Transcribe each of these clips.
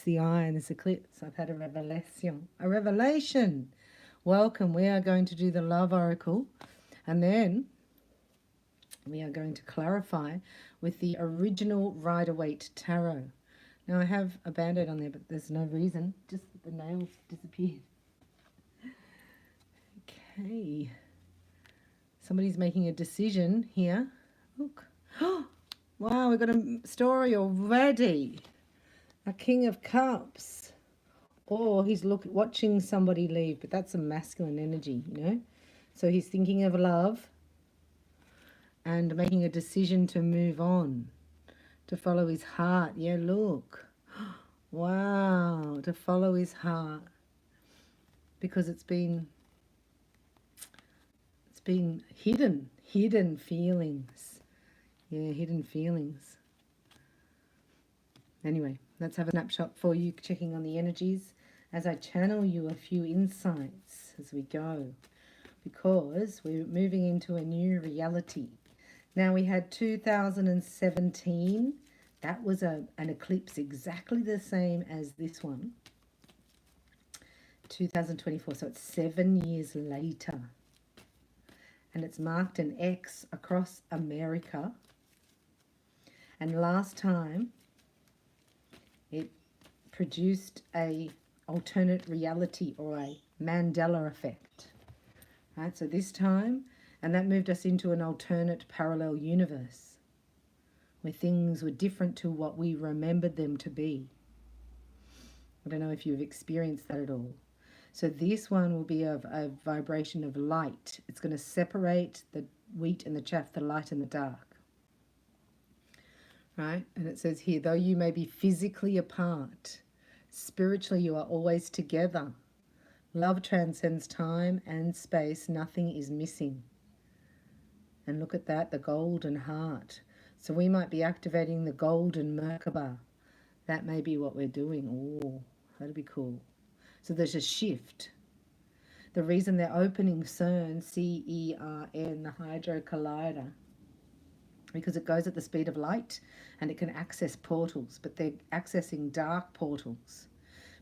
the eye in this eclipse. I've had a revelation. A revelation. Welcome. We are going to do the love oracle, and then we are going to clarify with the original Rider-Waite tarot. Now I have a band-aid on there, but there's no reason. Just the nails disappeared. Okay. Somebody's making a decision here. Look. Wow, we've got a story already. A King of Cups. Or he's watching somebody leave, but that's a masculine energy, you know. So he's thinking of love and making a decision to move on, to follow his heart. Yeah, look. Wow, to follow his heart. Because it's been hidden feelings. Yeah, hidden feelings. Anyway, let's have a snapshot for you, checking on the energies as I channel you a few insights as we go, because we're moving into a new reality. Now, we had 2017. That was an eclipse exactly the same as this one. 2024, so it's 7 years later. And it's marked an X across America. And last time, it produced a alternate reality, or a Mandela effect. Right, so this time, and that moved us into an alternate parallel universe where things were different to what we remembered them to be. I don't know if you've experienced that at all. So this one will be of a vibration of light. It's going to separate the wheat and the chaff, the light and the dark. Right? And it says here, though you may be physically apart, spiritually you are always together. Love transcends time and space. Nothing is missing. And look at that, the golden heart. So we might be activating the golden Merkaba. That may be what we're doing. Oh, that'd be cool. So there's a shift. The reason they're opening CERN, C-E-R-N, the Hydro Collider, because it goes at the speed of light and it can access portals, but they're accessing dark portals.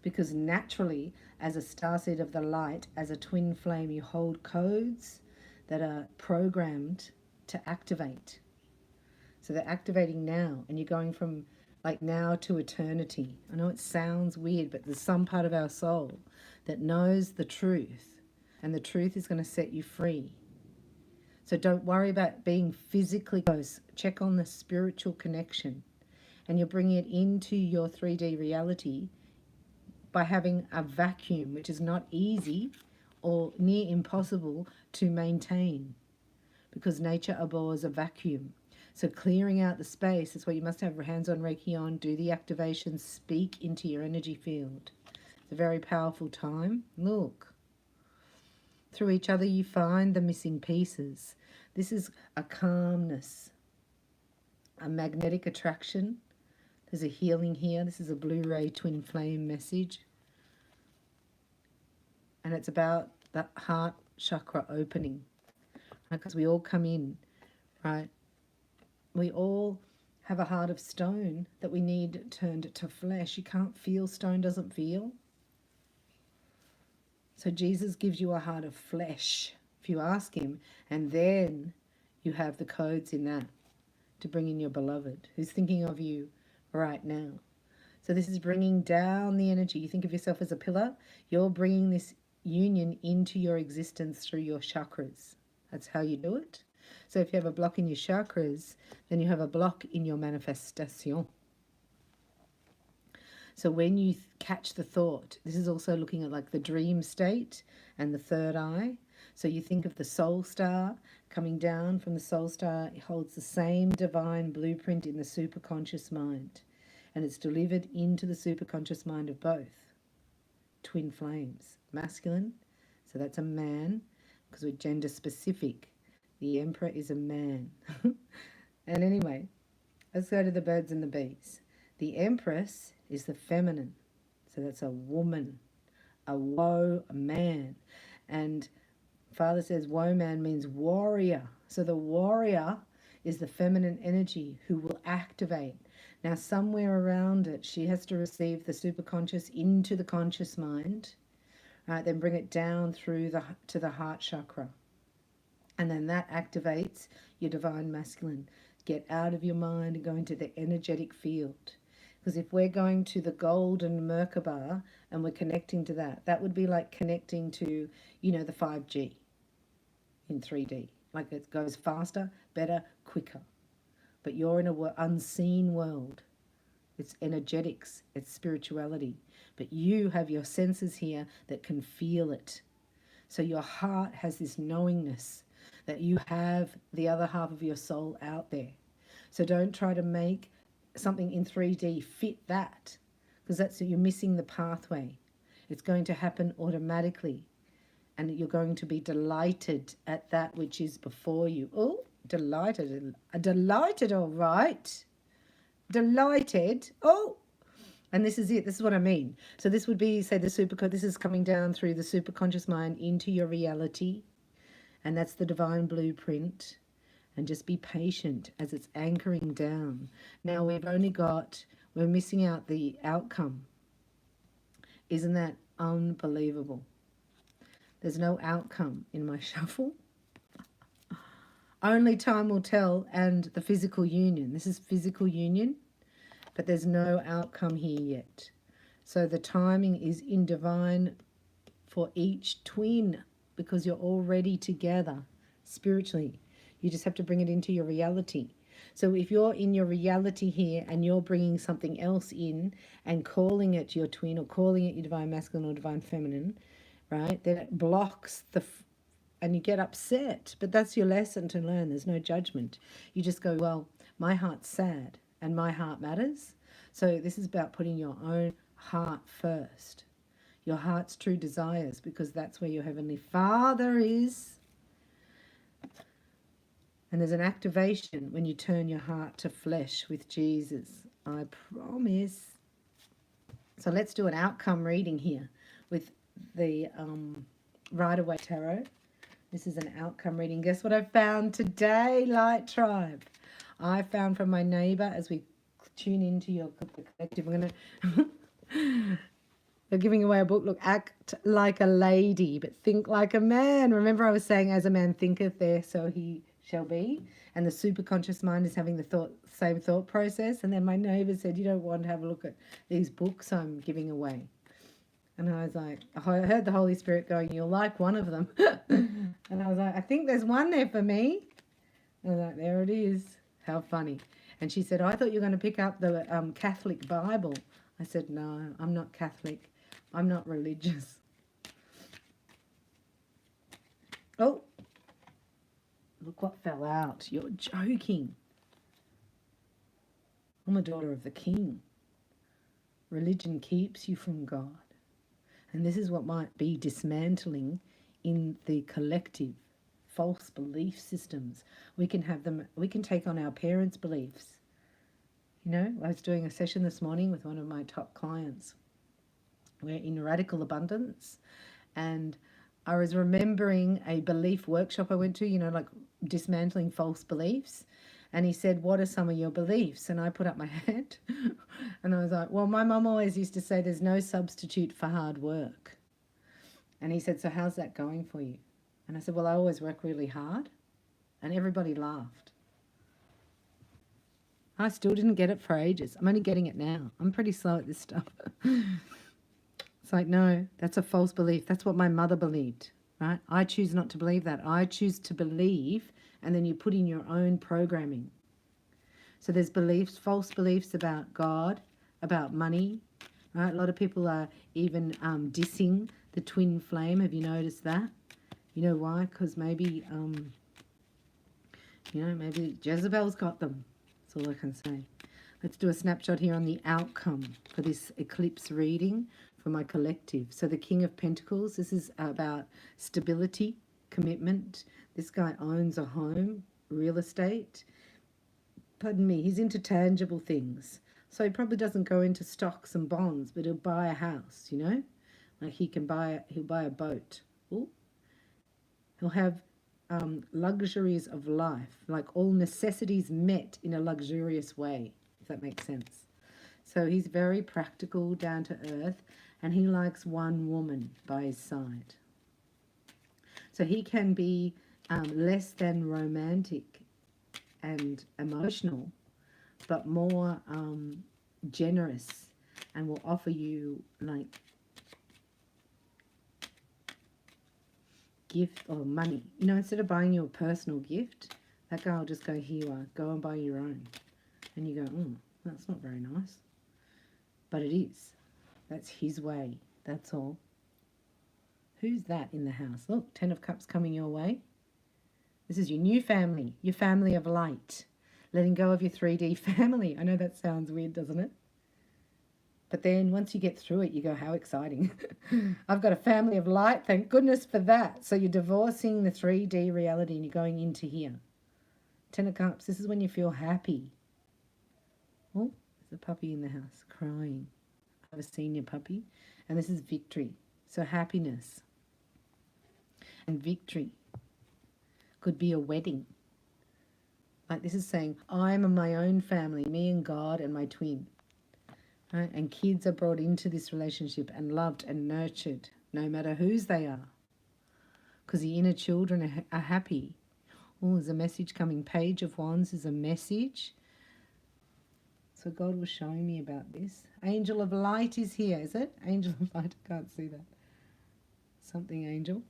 Because naturally, as a starseed of the light, as a twin flame, you hold codes that are programmed to activate. So they're activating now, and you're going from like now to eternity. I know it sounds weird, but there's some part of our soul that knows the truth, and the truth is going to set you free. So don't worry about being physically close. Check on the spiritual connection, and you're bringing it into your 3D reality by having a vacuum, which is not easy or near impossible to maintain, because nature abhors a vacuum. So clearing out the space is what you must have hands-on Reiki on, do the activation, speak into your energy field. It's a very powerful time. Look. Through each other you find the missing pieces. This is a calmness, a magnetic attraction. There's a healing here. This is a Blu-ray twin flame message. And it's about that heart chakra opening. Because we all come in, right? We all have a heart of stone that we need turned to flesh. You can't feel, stone doesn't feel. So Jesus gives you a heart of flesh if you ask him, and then you have the codes in that to bring in your beloved who's thinking of you right now. So this is bringing down the energy. You think of yourself as a pillar. You're bringing this union into your existence through your chakras. That's how you do it. So if you have a block in your chakras, then you have a block in your manifestation. So when you catch the thought, this is also looking at like the dream state and the third eye. So you think of the soul star coming down from the soul star. It holds the same divine blueprint in the superconscious mind. And it's delivered into the superconscious mind of both twin flames. Masculine, so that's a man, because we're gender specific. The Emperor is a man. And anyway, let's go to the birds and the bees. The Empress is the feminine. So that's a woman, a woe man. And Father says woe man means warrior. So the warrior is the feminine energy who will activate Now, somewhere around it, she has to receive the superconscious into the conscious mind, right? Then bring it down through to the heart chakra. And then that activates your divine masculine. Get out of your mind and go into the energetic field. Because if we're going to the golden Merkaba and we're connecting to that, that would be like connecting to, you know, the 5G in 3D. Like it goes faster, better, quicker. But you're in an unseen world. It's energetics, it's spirituality. But you have your senses here that can feel it. So your heart has this knowingness that you have the other half of your soul out there. So don't try to make something in 3D fit that, because that's you're missing the pathway. It's going to happen automatically, and you're going to be delighted at that which is before you. Oh, delighted, all right. Delighted. Oh, and this is it. This is what I mean. So this would be, say, this is coming down through the superconscious mind into your reality, and that's the divine blueprint. And just be patient as it's anchoring down. Now we're missing out the outcome. Isn't that unbelievable? There's no outcome in my shuffle. Only time will tell, and the physical union. This is physical union, but there's no outcome here yet. So the timing is in divine for each twin, because you're already together spiritually. You just have to bring it into your reality. So if you're in your reality here and you're bringing something else in and calling it your twin or calling it your divine masculine or divine feminine, right, then it blocks and you get upset. But that's your lesson to learn. There's no judgment. You just go, well, my heart's sad and my heart matters. So this is about putting your own heart first. Your heart's true desires, because that's where your Heavenly Father is. And there's an activation when you turn your heart to flesh with Jesus. I promise. So let's do an outcome reading here with the Rider-Waite Tarot. This is an outcome reading. Guess what I found today, Light Tribe? I found from my neighbor as we tune into your collective. I'm going to... They're giving away a book. Look, act like a lady, but think like a man. Remember I was saying, as a man thinketh, there so he shall be. And the superconscious mind is having the same thought process. And then my neighbour said, you don't want to have a look at these books I'm giving away. And I was like, I heard the Holy Spirit going, you'll like one of them. And I was like, I think there's one there for me. And I was like, there it is. How funny. And she said, I thought you were going to pick up the Catholic Bible. I said, no, I'm not Catholic. I'm not religious. Oh, look what fell out. You're joking. I'm a daughter of the King. Religion keeps you from God. And this is what might be dismantling in the collective false belief systems. We can have them, we can take on our parents' beliefs. You know, I was doing a session this morning with one of my top clients. We're in radical abundance, and I was remembering a belief workshop I went to, you know, like dismantling false beliefs. And he said, what are some of your beliefs? And I put up my hand and I was like, well, my mum always used to say there's no substitute for hard work. And he said, so how's that going for you? And I said, well, I always work really hard. And everybody laughed. I still didn't get it for ages. I'm only getting it now. I'm pretty slow at this stuff. It's like, no, that's a false belief. That's what my mother believed, right? I choose not to believe that. I choose to believe, and then you put in your own programming. So there's beliefs, false beliefs about God, about money, right? A lot of people are even dissing the twin flame. Have you noticed that? You know why? Because maybe, maybe Jezebel's got them. That's all I can say. Let's do a snapshot here on the outcome for this eclipse reading for my collective. So the King of Pentacles, this is about stability, commitment. This guy owns a home, real estate. Pardon me, he's into tangible things. So he probably doesn't go into stocks and bonds, but he'll buy a house, you know? Like he'll buy a boat. Ooh. He'll have luxuries of life, like all necessities met in a luxurious way. if that makes sense. So he's very practical, down to earth, and he likes one woman by his side. So he can be less than romantic and emotional, but more generous, and will offer you like gift or money. You know, instead of buying you a personal gift, that guy will just go, here you are, go and buy your own. And you go, that's not very nice. But it is. That's his way. That's all. Who's that in the house? Look, 10 of Cups coming your way. This is your new family, your family of light. Letting go of your 3D family. I know that sounds weird, doesn't it? But then once you get through it, you go, how exciting. I've got a family of light. Thank goodness for that. So you're divorcing the 3D reality and you're going into here. 10 of Cups, this is when you feel happy. Oh, there's a puppy in the house crying. I have a senior puppy. And this is victory. So happiness and victory could be a wedding. Like this is saying, I'm my own family, me and God and my twin. Right? And kids are brought into this relationship and loved and nurtured, no matter whose they are. Because the inner children are happy. Oh, there's a message coming. Page of Wands is a message. So God was showing me about this. Angel of Light is here, is it? Angel of Light, I can't see that. Something angel.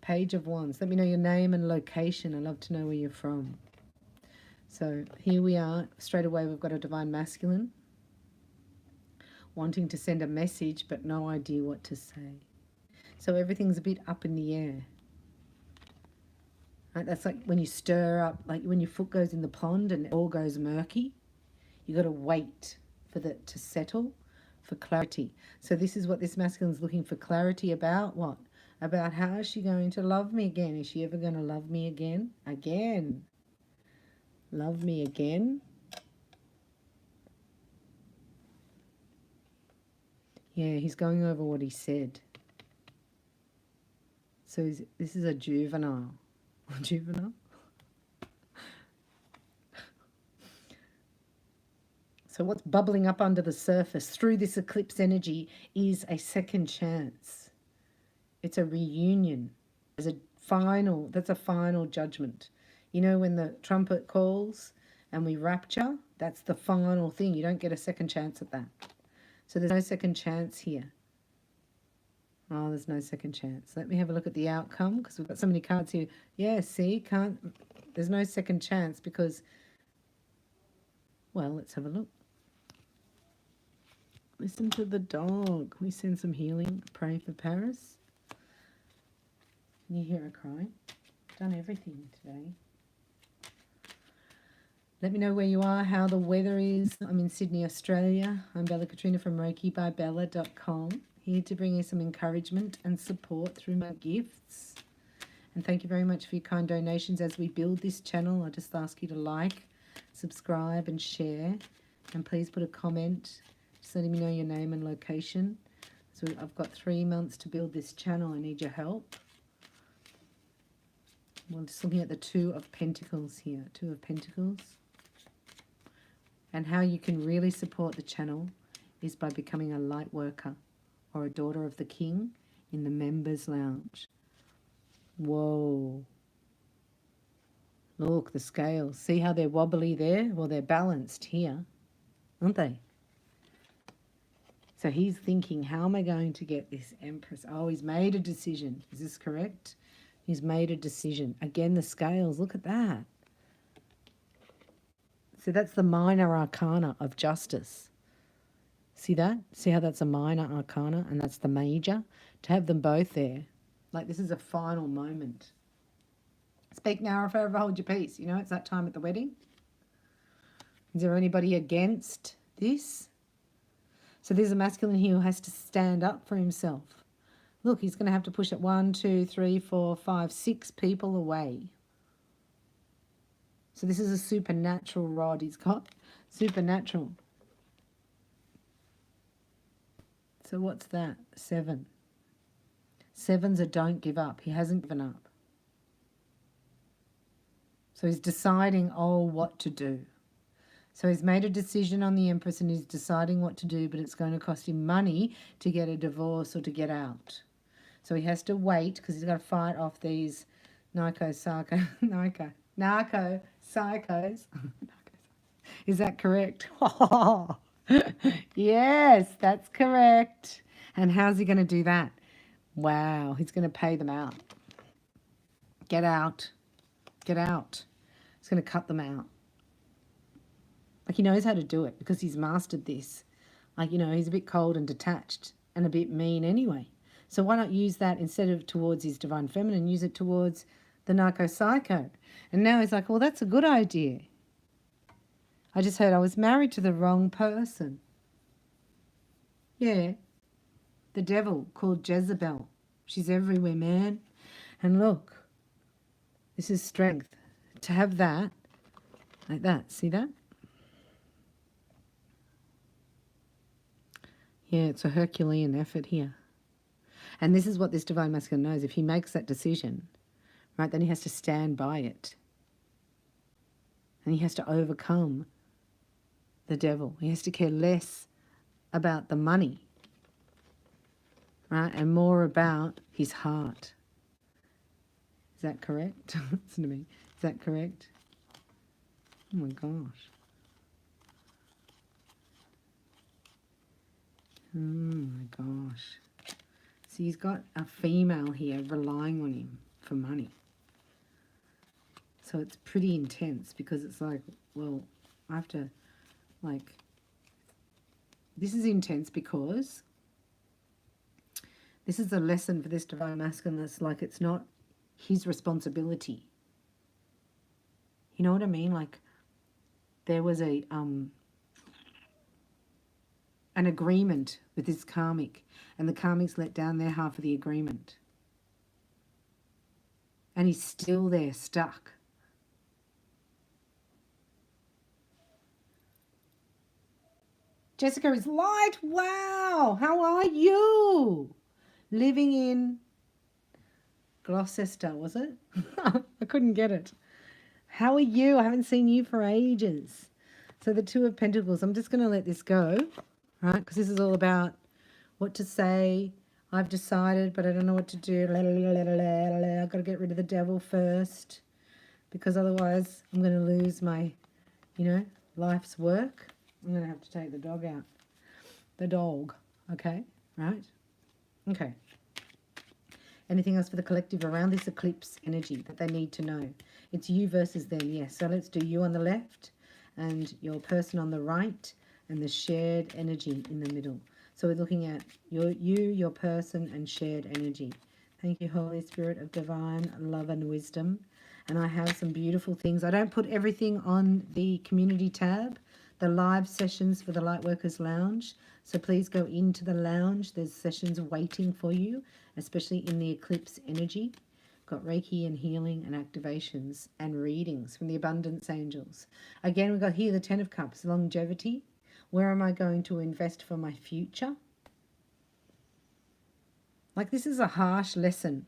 Page of Wands. Let me know your name and location. I'd love to know where you're from. So here we are. Straight away we've got a Divine Masculine. Wanting to send a message but no idea what to say. So everything's a bit up in the air. Right? That's like when you stir up, like when your foot goes in the pond and it all goes murky. You got to wait for that to settle, for clarity. So this is what this masculine's looking for clarity about. What? About how is she going to love me again? Is she ever going to love me again? Again. Love me again. Yeah, he's going over what he said. So this is a juvenile. Juvenile? So what's bubbling up under the surface through this eclipse energy is a second chance. It's a reunion. There's that's a final judgment. You know when the trumpet calls and we rapture, that's the final thing. You don't get a second chance at that. So there's no second chance here. Oh, there's no second chance. Let me have a look at the outcome because we've got so many cards here. Yeah, see, there's no second chance because, well, let's have a look. Listen to the dog. We send some healing. Pray for Paris. Can you hear her crying? Done everything today. Let me know where you are, how the weather is. I'm in Sydney, Australia. I'm Bella Katrina from ReikiByBella.com. Here to bring you some encouragement and support through my gifts. And thank you very much for your kind donations as we build this channel. I just ask you to like, subscribe and share. And please put a comment. Just letting me know your name and location. So I've got 3 months to build this channel. I need your help. We're just looking at the Two of Pentacles here. Two of Pentacles. And how you can really support the channel is by becoming a light worker or a daughter of the king in the members lounge. Whoa. Look, the scales. See how they're wobbly there? Well, they're balanced here, aren't they? So he's thinking, how am I going to get this Empress? Oh, he's made a decision. Is this correct? He's made a decision. Again, the scales. Look at that. So that's the minor arcana of justice. See that? See how that's a minor arcana and that's the major? To have them both there. Like this is a final moment. Speak now or forever hold your peace. You know, it's that time at the wedding. Is there anybody against this? So there's a masculine here who has to stand up for himself. Look, he's going to have to push it 1, 2, 3, 4, 5, 6 people away. So this is a supernatural rod he's got. Supernatural. So what's that? 7. 7's a don't give up. He hasn't given up. So he's deciding, oh, what to do. So he's made a decision on the Empress and he's deciding what to do, but it's going to cost him money to get a divorce or to get out. So he has to wait because he's got to fight off these narco psychos. Is that correct? Yes, that's correct. And how's he going to do that? Wow, he's going to pay them out. Get out. Get out. He's going to cut them out. Like, he knows how to do it because he's mastered this. Like, you know, he's a bit cold and detached and a bit mean anyway. So why not use that instead of towards his divine feminine, use it towards the narco psycho? And now he's like, well, that's a good idea. I just heard I was married to the wrong person. Yeah. The devil called Jezebel. She's everywhere, man. And look, this is strength. To have that, like that, see that? Yeah, it's a Herculean effort here. And this is what this divine masculine knows. If he makes that decision, right, then he has to stand by it. And he has to overcome the devil. He has to care less about the money, right, and more about his heart. Is that correct? Listen to me. Is that correct? Oh my gosh. Oh my gosh. See, he's got a female here relying on him for money. So it's pretty intense because it's like, well, I have to, like, this is intense because this is a lesson for this divine masculine that's like it's not his responsibility. You know what I mean? Like, there was a an agreement with this karmic, and the karmics let down their half of the agreement. And he's still there, stuck. Jessica is light. Wow. How are you? Living in Gloucester, was it? I couldn't get it. How are you? I haven't seen you for ages. So the Two of Pentacles, I'm just going to let this go, right? Because this is all about what to say. I've decided, but I don't know what to do. I've got to get rid of the devil first, because otherwise I'm going to lose my, you know, life's work. I'm going to have to take the dog out. The dog. Okay, right? Okay. Anything else for the collective around this eclipse energy that they need to know? It's you versus them, yes. So let's do you on the left and your person on the right and the shared energy in the middle. So we're looking at your person, and shared energy. Thank you, Holy Spirit of divine love and wisdom. And I have some beautiful things. I don't put everything on the community tab, the live sessions for the Lightworkers Lounge. So please go into the lounge. There's sessions waiting for you, especially in the eclipse energy. Got Reiki and healing and activations and readings from the abundance angels. Again, we've got here the 10 of Cups, longevity. Where am I going to invest for my future? Like, this is a harsh lesson,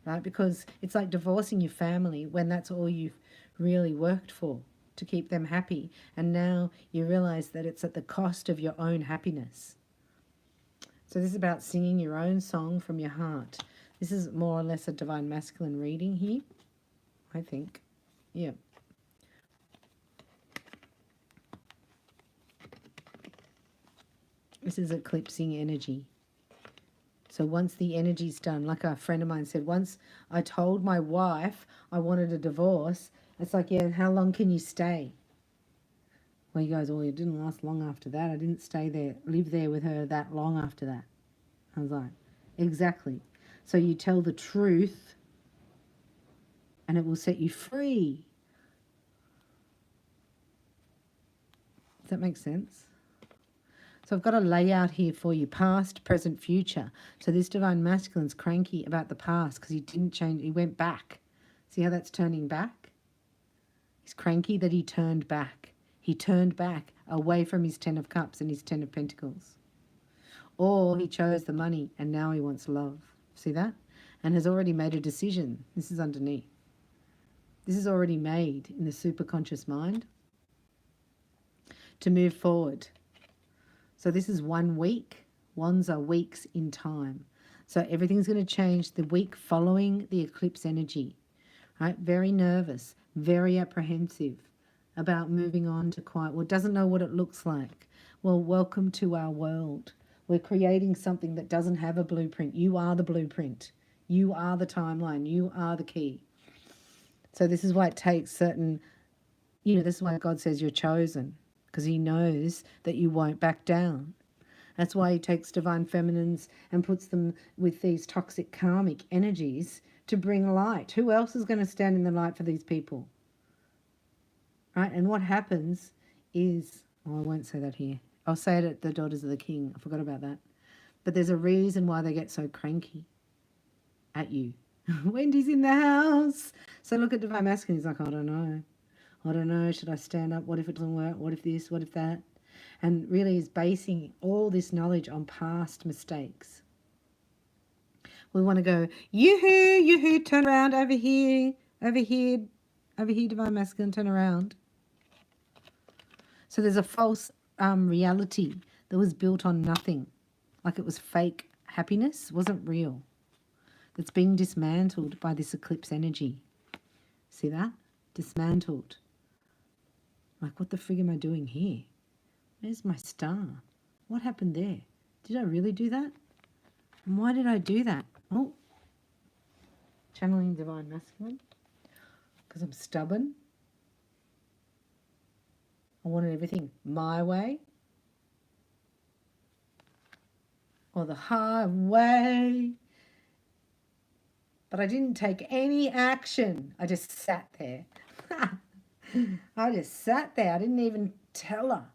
right? Because it's like divorcing your family when that's all you've really worked for, to keep them happy. And now you realize that it's at the cost of your own happiness. So this is about singing your own song from your heart. This is more or less a divine masculine reading here, I think. Yeah. This is eclipsing energy. So once the energy's done, like a friend of mine said, once I told my wife I wanted a divorce, it's like, yeah, how long can you stay? Well, he goes, well, it didn't last long after that. I didn't stay there, live there with her that long after that. I was like, exactly. So you tell the truth and it will set you free. Does that make sense? So I've got a layout here for you, past, present, future. So this divine masculine's cranky about the past because he didn't change, he went back. See how that's turning back? He's cranky that he turned back. He turned back away from his 10 of Cups and his 10 of Pentacles. Or he chose the money and now he wants love. See that? And has already made a decision. This is underneath. This is already made in the superconscious mind. to move forward. So this is 1 week. Wands are weeks in time. So everything's going to change the week following the eclipse energy. Right? Very nervous, very apprehensive about moving on to quiet. Well, doesn't know what it looks like. Well, welcome to our world. We're creating something that doesn't have a blueprint. You are the blueprint. You are the timeline. You are the key. So this is why it takes certain, this is why God says you're chosen, because he knows that you won't back down. That's why he takes divine feminines and puts them with these toxic karmic energies to bring light. Who else is going to stand in the light for these people? Right? And what happens is, I won't say that here. I'll say it at the Daughters of the King. I forgot about that. But there's a reason why they get so cranky at you. Wendy's in the house. So look at Divine Masculine. He's like, I don't know. I don't know. Should I stand up? What if it doesn't work? What if this? What if that? And really is basing all this knowledge on past mistakes. We want to go, yoo-hoo, yoo-hoo, turn around, over here, over here, over here, Divine Masculine, turn around. So there's a false reality that was built on nothing. Like it was fake happiness, wasn't real. That's being dismantled by this eclipse energy. See that? Dismantled. Like, what the frig am I doing here? Where's my star? What happened there? Did I really do that? And why did I do that? Oh, channeling Divine Masculine. Because I'm stubborn. I wanted everything my way. Or the highway. But I didn't take any action. I just sat there. I just sat there. I didn't even tell her.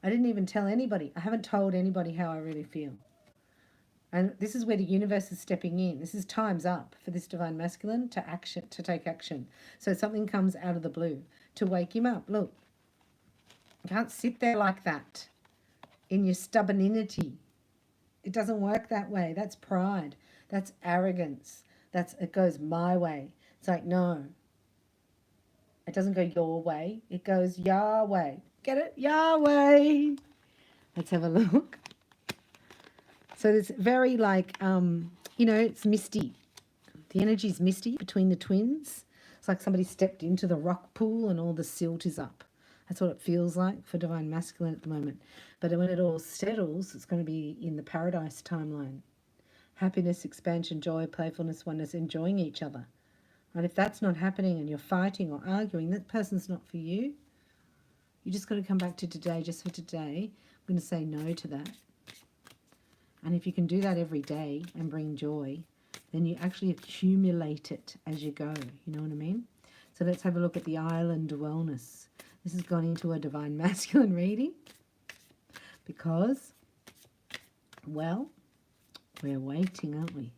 I didn't even tell anybody. I haven't told anybody how I really feel. And this is where the universe is stepping in. This is time's up for this Divine Masculine to action, to take action. So something comes out of the blue to wake him up. Look, you can't sit there like that in your stubbornity. It doesn't work that way. That's pride. That's arrogance. It goes my way. It's like, no. It doesn't go your way. It goes Yahweh. Get it? Yahweh. Let's have a look. So it's very like, it's misty. The energy's misty between the twins. It's like somebody stepped into the rock pool and all the silt is up. That's what it feels like for Divine Masculine at the moment. But when it all settles, it's going to be in the paradise timeline. Happiness, expansion, joy, playfulness, oneness, enjoying each other. And if that's not happening and you're fighting or arguing, that person's not for you. You just got to come back to today, just for today. I'm going to say no to that. And if you can do that every day and bring joy, then you actually accumulate it as you go. You know what I mean? So let's have a look at the island wellness. This has gone into a Divine Masculine reading because, well, we're waiting, aren't we?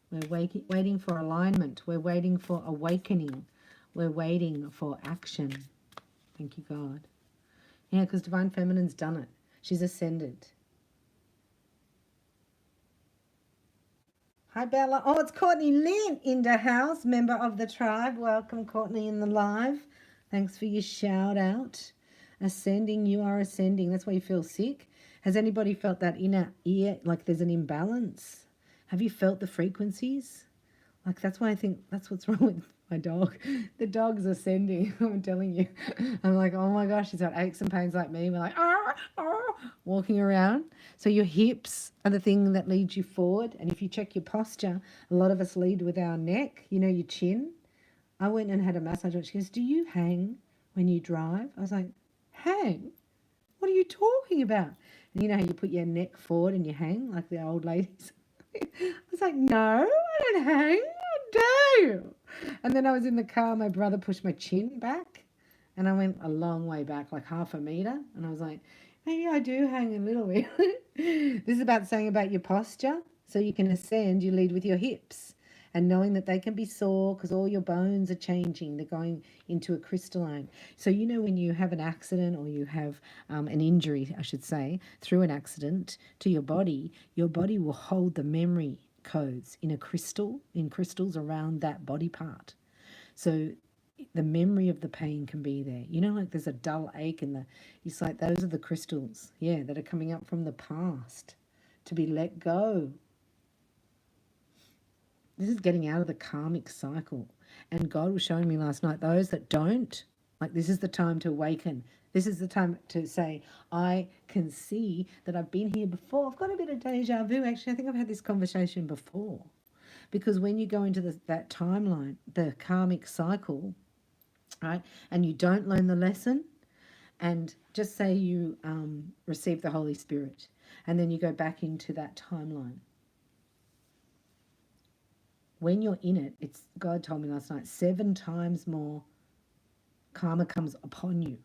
We're waiting for alignment. We're waiting for awakening. We're waiting for action. Thank you, God. Yeah, because Divine Feminine's done it. She's ascended. Hi, Bella. Oh, it's Courtney Lynn in the house, member of the tribe. Welcome, Courtney, in the live. Thanks for your shout out. Ascending, you are ascending. That's why you feel sick. Has anybody felt that inner ear, like there's an imbalance? Have you felt the frequencies? Like, that's why I think that's what's wrong with my dog. The dog's ascending, I'm telling you. I'm like, oh my gosh, she's got aches and pains like me. We're like, walking around. So your hips are the thing that leads you forward. And if you check your posture, a lot of us lead with our neck, your chin. I went and had a massage. She goes, do you hang when you drive? I was like, hang? What are you talking about? And you know how you put your neck forward and you hang like the old ladies? I was like, no, I don't hang. I do. And then I was in the car. My brother pushed my chin back. And I went a long way back, like half a meter. And I was like, maybe I do hang a little bit. This is about saying about your posture. So you can ascend, you lead with your hips. And knowing that they can be sore because all your bones are changing. They're going into a crystalline. So when you have an accident or you have an injury, I should say, through an accident to your body will hold the memory codes in crystals around that body part. So the memory of the pain can be there. You know, like there's a dull ache in the, it's like those are the crystals, yeah, that are coming up from the past to be let go. This is getting out of the karmic cycle. And God was showing me last night, those that don't, like this is the time to awaken. This is the time to say, I can see that I've been here before. I've got a bit of deja vu. Actually, I think I've had this conversation before. Because when you go into that timeline, the karmic cycle, right, and you don't learn the lesson, and just say you receive the Holy Spirit, and then you go back into that timeline. When you're in it, it's, God told me last night, 7 times more karma comes upon you.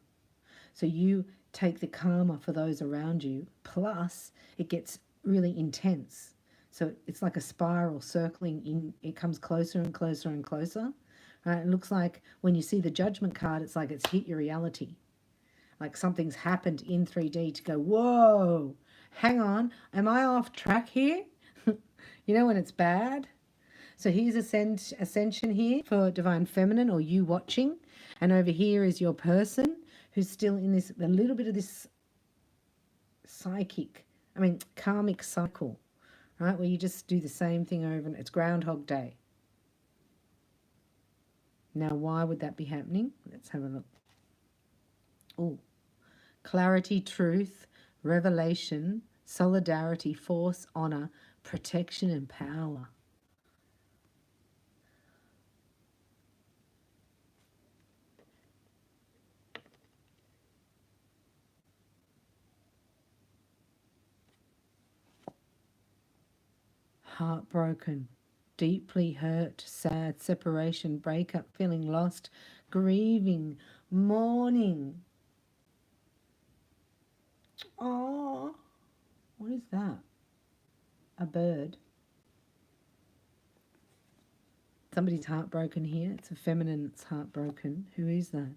So you take the karma for those around you, plus it gets really intense. So it's like a spiral circling in, it comes closer and closer and closer. Right? It looks like when you see the judgment card, it's like it's hit your reality. Like something's happened in 3D to go, whoa, hang on, am I off track here? You know when it's bad? So here's ascension here for Divine Feminine, or you watching. And over here is your person who's still in this, a little bit of this karmic cycle, right? Where you just do the same thing over, and it's Groundhog Day. Now, why would that be happening? Let's have a look. Oh, clarity, truth, revelation, solidarity, force, honor, protection, and power. Heartbroken, deeply hurt, sad, separation, breakup, feeling lost, grieving, mourning. Oh, what is that? A bird. Somebody's heartbroken here. It's a feminine that's heartbroken. Who is that?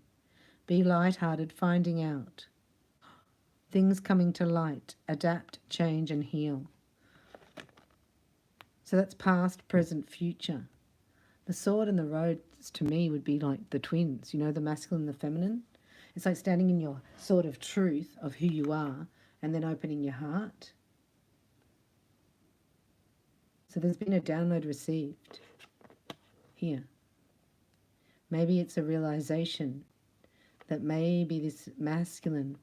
Be lighthearted, finding out. Things coming to light. Adapt, change, and heal. So that's past, present, future. The sword and the rose to me would be like the twins, you know, the masculine and the feminine. It's like standing in your sort of truth of who you are and then opening your heart. So there's been a download received here. Maybe it's a realization that maybe this masculine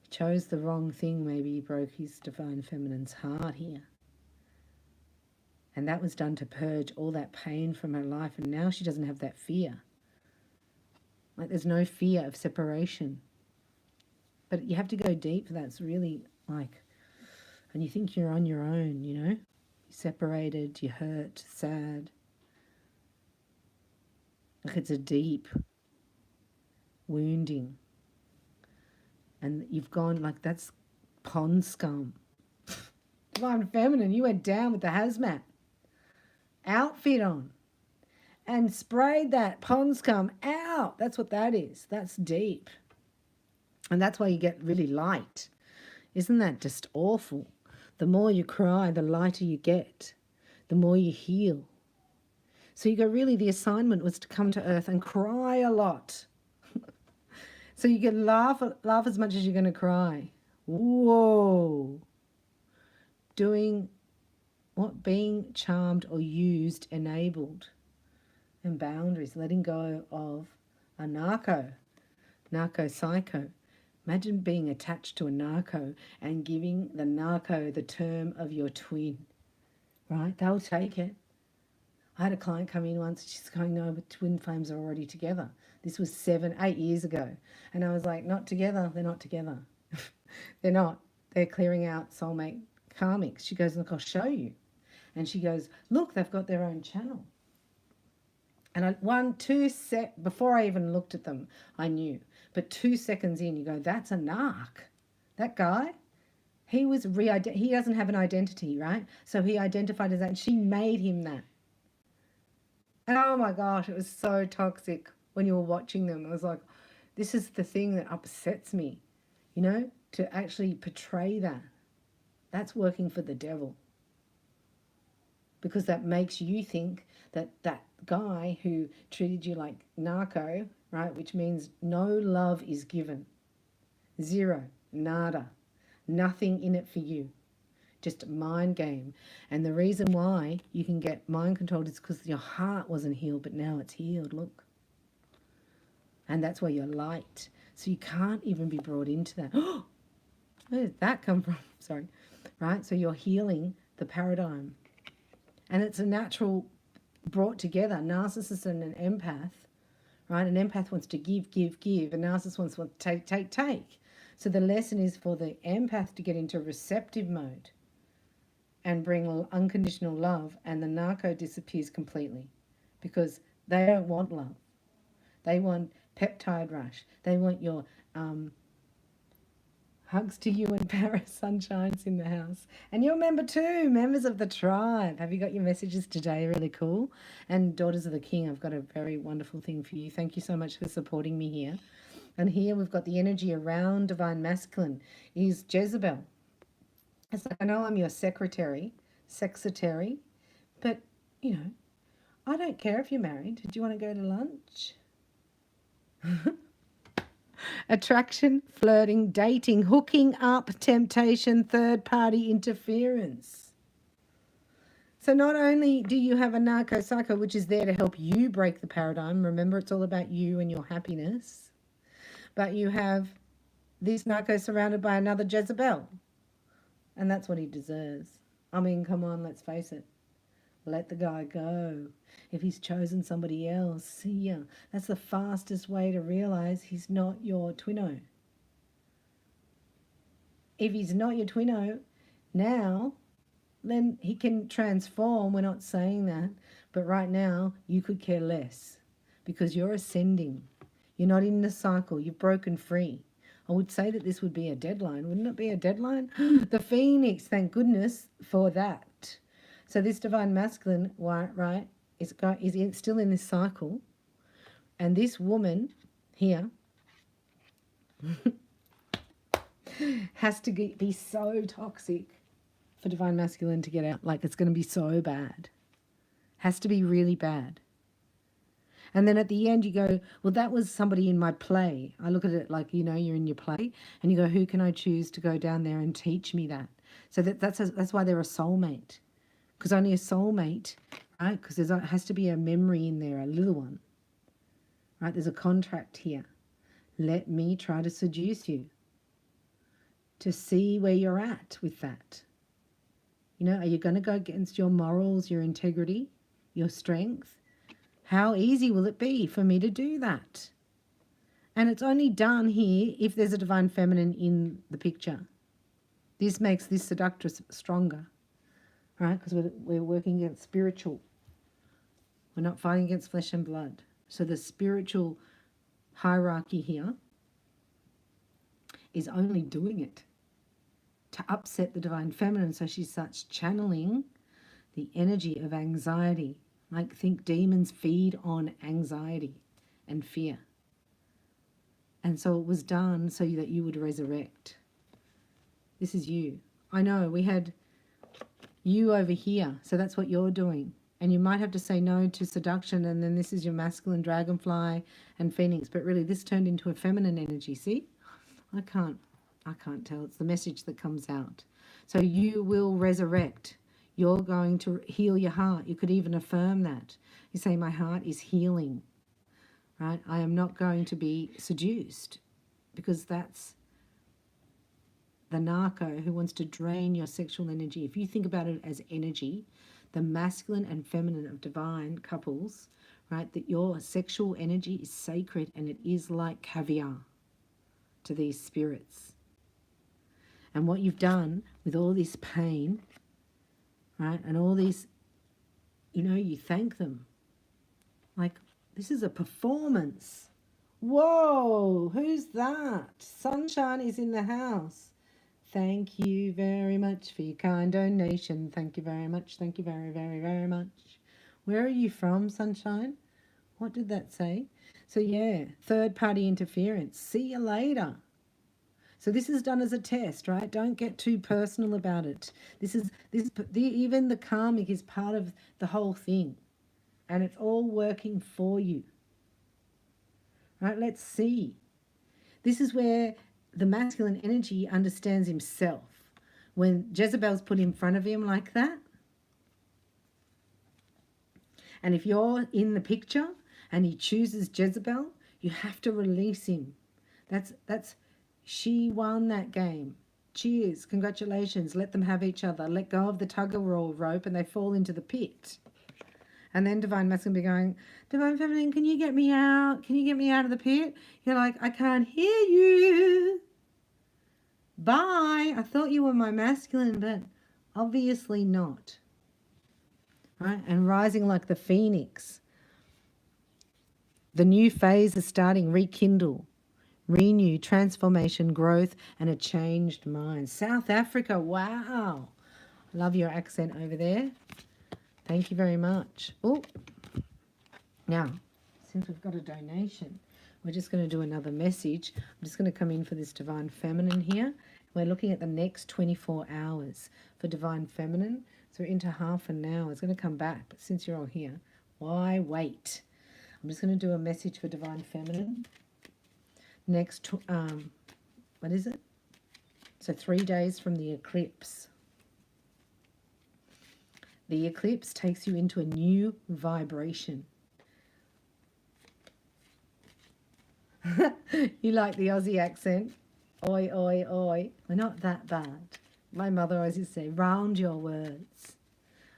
chose the wrong thing. Maybe he broke his divine feminine's heart here. And that was done to purge all that pain from her life. And now she doesn't have that fear. Like there's no fear of separation. But you have to go deep for that. It's really like, and you think you're on your own, you know. You're separated, you're hurt, sad. Like it's a deep wounding. And you've gone like, that's pond scum. Divine Feminine, you went down with the hazmat outfit on and sprayed that pond scum out. That's what that is. That's deep. And that's why you get really light. Isn't that just awful? The more you cry, the lighter you get, the more you heal. So you go, really, the assignment was to come to earth and cry a lot. So you can laugh as much as you're going to cry. Whoa. Doing what? Being charmed or used, enabled. And boundaries, letting go of a narco psycho. Imagine being attached to a narco and giving the narco the term of your twin, right? They'll take it. I had a client come in once, she's going, no, but twin flames are already together. This was 7-8 years ago. And I was like, not together, they're not together. They're not. They're clearing out soulmate karmics. She goes, look, I'll show you. And she goes, look, they've got their own channel. And before I even looked at them, I knew. But 2 seconds in, you go, that's a narc. That guy, he doesn't have an identity, right? So he identified as that, and she made him that. And oh my gosh, it was so toxic when you were watching them. I was like, this is the thing that upsets me, you know, to actually portray that. That's working for the devil. because that makes you think that that guy who treated you like narco, right, which means no love is given, zero, nada, nothing in it for you, just a mind game. And the reason why you can get mind controlled is because your heart wasn't healed, but now it's healed, look. And that's where you're light. So you can't even be brought into that. Where did that come from? Sorry. Right? So you're healing the paradigm. And it's a natural brought together. Narcissist and an empath, right? An empath wants to give, give, give. A narcissist wants to take, take, take. So the lesson is for the empath to get into receptive mode and bring unconditional love, and the narco disappears completely because they don't want love. They want peptide rush. They want your hugs to you in Paris, sunshine's in the house. And you're a member too, members of the tribe. Have you got your messages today? Really cool. And Daughters of the King, I've got a very wonderful thing for you. Thank you so much for supporting me here. And here we've got the energy around Divine Masculine is Jezebel. It's like, I know I'm your sexetary, but, you know, I don't care if you're married. Do you want to go to lunch? Attraction, flirting, dating, hooking up, temptation, third-party interference. So not only do you have a narco-psycho, which is there to help you break the paradigm, remember it's all about you and your happiness, but you have this narco surrounded by another Jezebel. And that's what he deserves. I mean, come on, let's face it. Let the guy go. If he's chosen somebody else, see ya. That's the fastest way to realize he's not your twinno. If he's not your twinno now, then he can transform. We're not saying that. But right now, you could care less because you're ascending. You're not in the cycle. You've broken free. I would say that this would be a deadline. Wouldn't it be a deadline? The Phoenix, thank goodness for that. So this Divine Masculine, right, is still in this cycle. And this woman here has to be so toxic for Divine Masculine to get out. Like, it's going to be so bad. Has to be really bad. And then at the end you go, well, that was somebody in my play. I look at it like, you know, you're in your play and you go, who can I choose to go down there and teach me that? So that's why they're a soulmate. Because only a soulmate, right? Because there has to be a memory in there, a little one. Right? There's a contract here. Let me try to seduce you. To see where you're at with that. You know, are you going to go against your morals, your integrity, your strength? How easy will it be for me to do that? And it's only done here if there's a Divine Feminine in the picture. This makes this seductress stronger, right? Because we're working against spiritual. We're not fighting against flesh and blood. So the spiritual hierarchy here is only doing it to upset the Divine Feminine. So she starts channeling the energy of anxiety. Like, think demons feed on anxiety and fear. And so it was done so that you would resurrect. This is you. I know, we had you over here. So that's what you're doing. And you might have to say no to seduction, and then this is your masculine dragonfly and phoenix. But really, this turned into a feminine energy. See? I can't tell. It's the message that comes out. So you will resurrect. You're going to heal your heart. You could even affirm that. You say, my heart is healing, right? I am not going to be seduced, because that's the narco who wants to drain your sexual energy. If you think about it as energy, the masculine and feminine of divine couples, right, that your sexual energy is sacred, and it is like caviar to these spirits. And what you've done with all this pain, right, and all these, you know, you thank them. Like, this is a performance. Whoa, who's that? Sunshine is in the house. Thank you very much for your kind donation. Thank you very much. Thank you very, very, very much. Where are you from, Sunshine? What did that say? So, yeah, third-party interference. See you later. So this is done as a test, right? Don't get too personal about it. Even the karmic is part of the whole thing, and it's all working for you. Right? Let's see. This is where the masculine energy understands himself. When Jezebel's put in front of him like that, and if you're in the picture and he chooses Jezebel, you have to release him. She won that game. Cheers, congratulations. Let them have each other. Let go of the tug-of-war rope and they fall into the pit. And then Divine Masculine be going, Divine Feminine, can you get me out? Can you get me out of the pit? You're like, I can't hear you. Bye. I thought you were my masculine, but obviously not. Right? And rising like the phoenix. The new phase is starting. Rekindle, renew, transformation, growth, and a changed mind. South Africa, wow. Love your accent over there. Thank you very much. Oh, now, since we've got a donation, we're just going to do another message. I'm just going to come in for this Divine Feminine here. We're looking at the next 24 hours for Divine Feminine. So we're into half an hour. It's going to come back, but since you're all here, why wait? I'm just going to do a message for Divine Feminine. Next, what is it? So 3 days from the eclipse. The eclipse takes you into a new vibration. You like the Aussie accent? Oi, oi, oi. We're not that bad. My mother always used to say, round your words.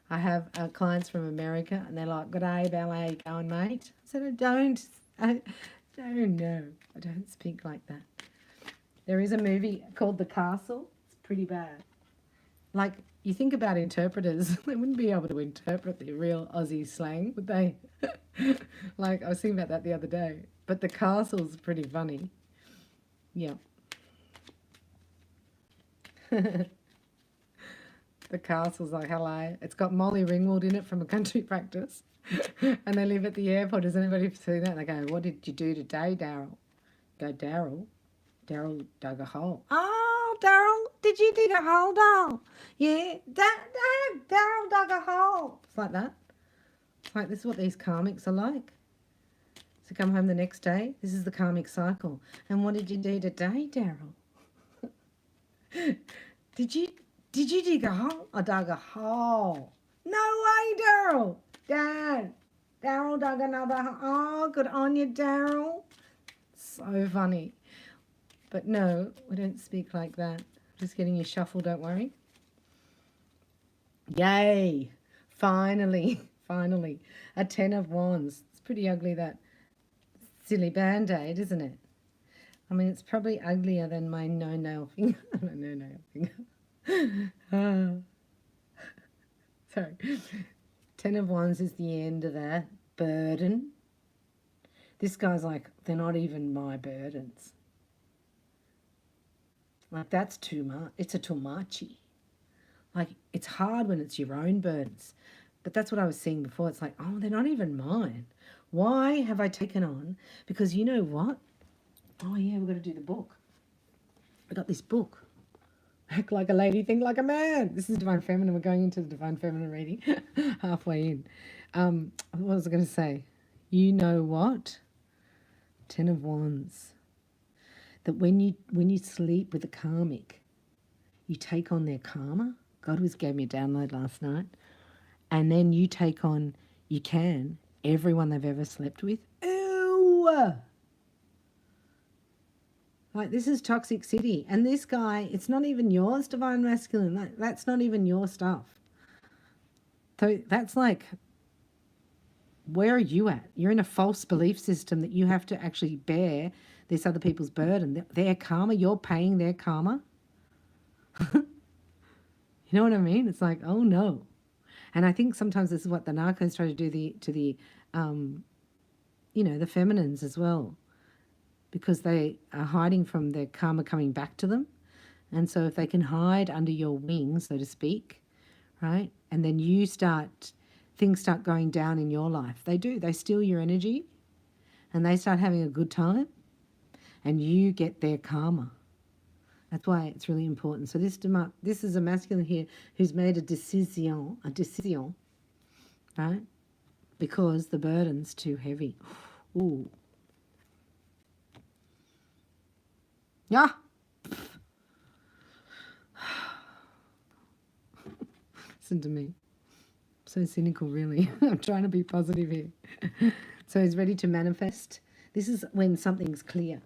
I have clients from America and they're like, good day, Bella, how you going, mate? I said, I don't know. I don't speak like that. There is a movie called The Castle. It's pretty bad. Like, you think about interpreters, they wouldn't be able to interpret the real Aussie slang, would they? Like, I was thinking about that the other day. But The Castle's pretty funny. Yeah. The Castle's like, hello. It's got Molly Ringwald in it from A Country Practice. And they live at the airport. Has anybody seen that? And they go, what did you do today, Daryl? Go, Daryl? Daryl dug a hole. Oh, Daryl, did you dig a hole, Daryl? Yeah, Daryl dug a hole. It's like that. It's like, this is what these karmics are like. So come home the next day. This is the karmic cycle. And what did you do today, Daryl? Did you dig a hole? I dug a hole. No way, Daryl. Dad, Daryl dug another hole. Oh, good on you, Daryl. So funny. But no, we don't speak like that. Just getting you shuffled, don't worry. Yay. Finally. A 10 of Wands. It's pretty ugly, that silly band-aid, isn't it? I mean, it's probably uglier than my no-nail finger. No-nail finger. Sorry. 10 of Wands is the end of that burden. This guy's like, they're not even my burdens. Like, that's too much. It's a too muchy. Like, it's hard when it's your own burdens. But that's what I was seeing before. It's like, oh, they're not even mine. Why have I taken on? Because you know what? Oh, yeah, we've got to do the book. I got this book. Act like a lady, think like a man. This is Divine Feminine. We're going into the Divine Feminine reading halfway in. What was I going to say? You know what? 10 of Wands. That when you sleep with a karmic, you take on their karma. God gave me a download last night. And then you take on, everyone they've ever slept with. Ooh! Like, this is Toxic City. And this guy, it's not even yours, Divine Masculine. That's not even your stuff. So that's like, where are you at? You're in a false belief system that you have to actually bear this other people's burden. Their karma, you're paying their karma. You know what I mean? It's like, oh no. And I think sometimes this is what the narcos try to do to the feminines as well. Because they are hiding from their karma coming back to them. And so if they can hide under your wing, so to speak, right? And then things start going down in your life. They do. They steal your energy and they start having a good time and you get their karma. That's why it's really important. So this is a masculine here who's made a decision, right? Because the burden's too heavy. Ooh. Yeah. Listen to me. So cynical, really. I'm trying to be positive here. So he's ready to manifest. This is when something's clear.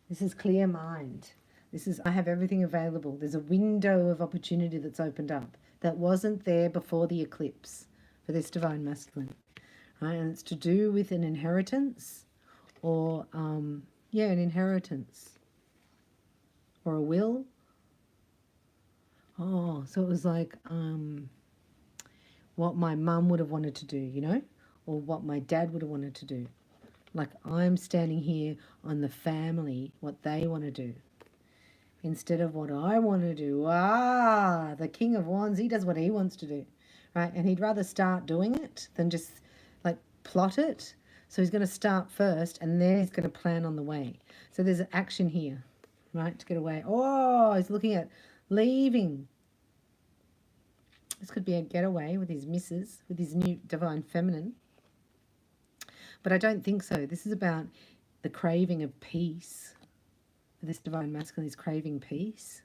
This is clear mind. This is, I have everything available. There's a window of opportunity that's opened up that wasn't there before the eclipse for this divine masculine. Right? And it's to do with an inheritance or, an inheritance or a will. Oh, so it was like what my mum would have wanted to do, you know, or what my dad would have wanted to do. Like I'm standing here on the family, what they want to do, instead of what I want to do. The King of Wands, he does what he wants to do, right? And he'd rather start doing it than just like plot it. So he's going to start first and then he's going to plan on the way. So there's an action here, right, to get away. Oh, he's looking at leaving. This could be a getaway with his missus, with his new divine feminine. But I don't think so. This is about the craving of peace. This divine masculine is craving peace.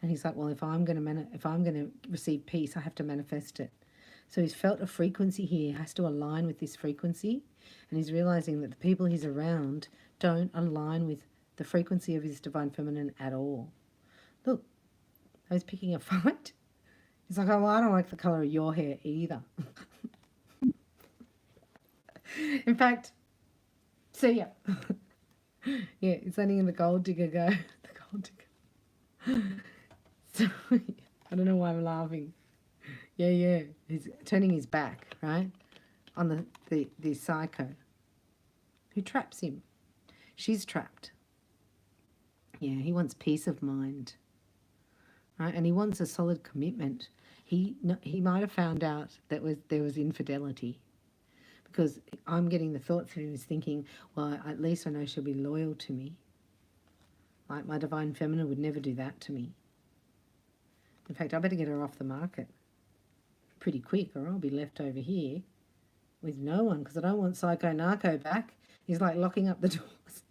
And he's like, well, if I'm going to receive peace, I have to manifest it. So he's felt a frequency here, has to align with this frequency. And he's realizing that the people he's around don't align with the frequency of his divine feminine at all. Look, I was picking a fight. He's like, oh, well, I don't like the colour of your hair either. In fact, see ya. Yeah, it's letting in the gold digger go. The gold digger. So, I don't know why I'm laughing. Yeah. He's turning his back, right, on the psycho who traps him. She's trapped. Yeah, he wants peace of mind, right? And he wants a solid commitment. He might have found out that there was infidelity, because I'm getting the thoughts of him is thinking, well, at least I know she'll be loyal to me. Like my divine feminine would never do that to me. In fact, I better get her off the market pretty quick or I'll be left over here with no one, because I don't want Psycho Narco back. He's like locking up the doors.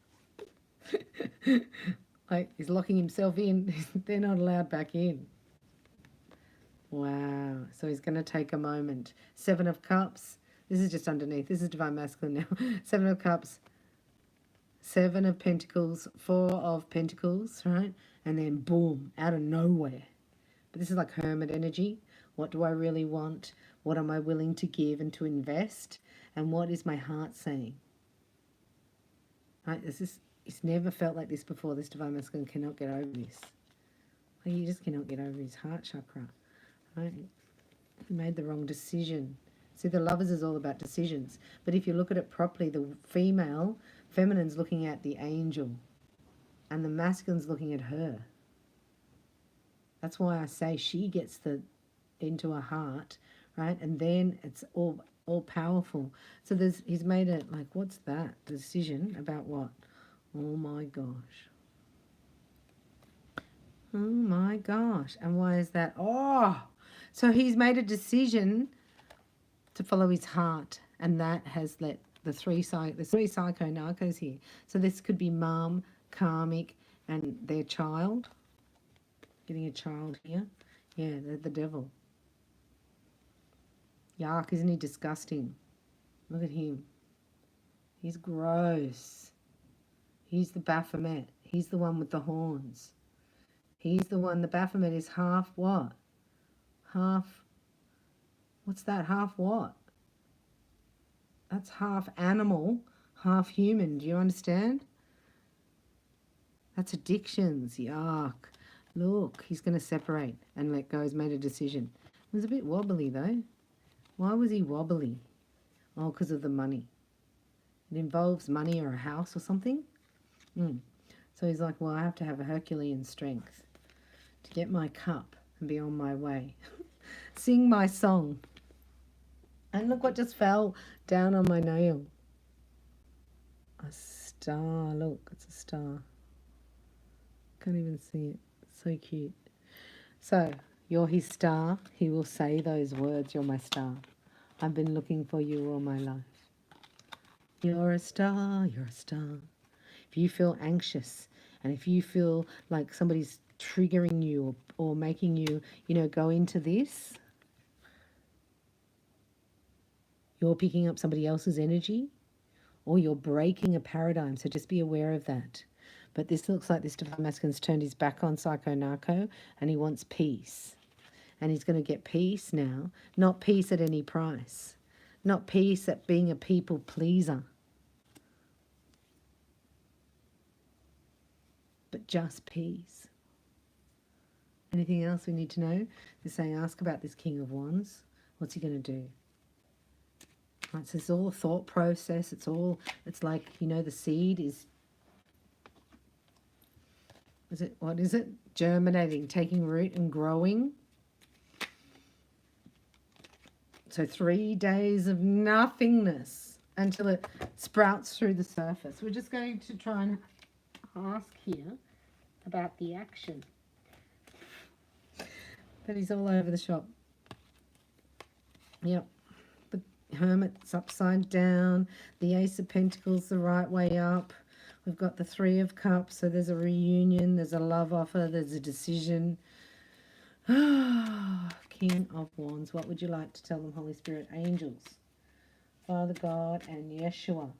Like he's locking himself in. They're not allowed back in. Wow. So he's going to take a moment. 7 of Cups. This is just underneath. This is divine masculine now. 7 of Cups. 7 of Pentacles. 4 of Pentacles, right? And then boom, out of nowhere. But this is like hermit energy. What do I really want? What am I willing to give and to invest? And what is my heart saying? Right? It's never felt like this before. This divine masculine cannot get over this. Like he just cannot get over his heart chakra. Right? He made the wrong decision. See, the Lovers is all about decisions. But if you look at it properly, the feminine's looking at the angel. And the masculine's looking at her. That's why I say she gets into her heart, right? And then it's all powerful. So he's made it like, what's that? Decision about what? Oh my gosh. Oh my gosh. And why is that? Oh, so he's made a decision to follow his heart, and that has let the three psycho narcos here. So this could be mom, karmic, and their child. Getting a child here. Yeah, they're the devil. Yuck, isn't he disgusting? Look at him. He's gross. He's the Baphomet. He's the one with the horns. He's the one, the Baphomet is half what? What's that? Half what? That's half animal, half human. Do you understand? That's addictions. Yuck. Look, he's going to separate and let go. He's made a decision. It was a bit wobbly though. Why was he wobbly? Oh, because of the money. It involves money or a house or something. So he's like, well, I have to have a Herculean strength to get my cup and be on my way. Sing my song. And look what just fell down on my nail. A star. Look, it's a star. Can't even see it. So cute. So, you're his star. He will say those words, you're my star. I've been looking for you all my life. You're a star, you're a star. If you feel anxious and if you feel like somebody's triggering you or making you, go into this, you're picking up somebody else's energy or you're breaking a paradigm. So just be aware of that. But this looks like this divine masculine's turned his back on psycho-narco and he wants peace. And he's going to get peace now. Not peace at any price. Not peace at being a people pleaser. But just peace. Anything else we need to know? They're saying ask about this King of Wands. What's he going to do? Right, so it's all a thought process. It's like, the seed is what is it? Germinating, taking root and growing. So 3 days of nothingness until it sprouts through the surface. We're just going to try and ask here about the action. But he's all over the shop. Yep. The Hermit's upside down. The Ace of Pentacles the right way up. We've got the Three of Cups. So there's a reunion. There's a love offer. There's a decision. King of Wands. What would you like to tell them, Holy Spirit? Angels. Father God and Yeshua.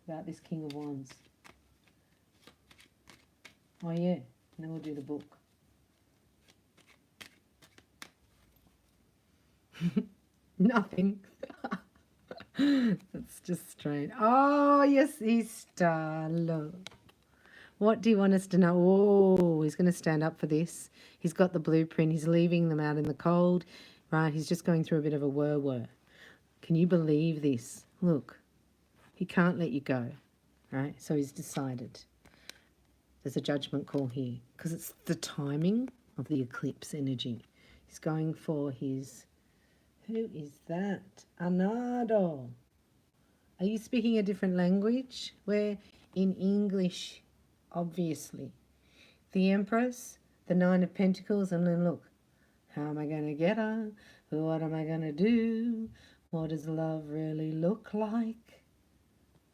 About this King of Wands. Oh yeah, and then we'll do the book. Nothing. That's just strange. Oh yes, Easter. Look. What do you want us to know? Oh, he's going to stand up for this. He's got the blueprint. He's leaving them out in the cold. Right, he's just going through a bit of a whir. Can you believe this? Look, he can't let you go. Right, so he's decided. There's a judgment call here because it's the timing of the eclipse energy. He's going for his... Who is that? Anado. Are you speaking a different language? We're in English, obviously. The Empress, the Nine of Pentacles, and then look. How am I going to get her? What am I going to do? What does love really look like?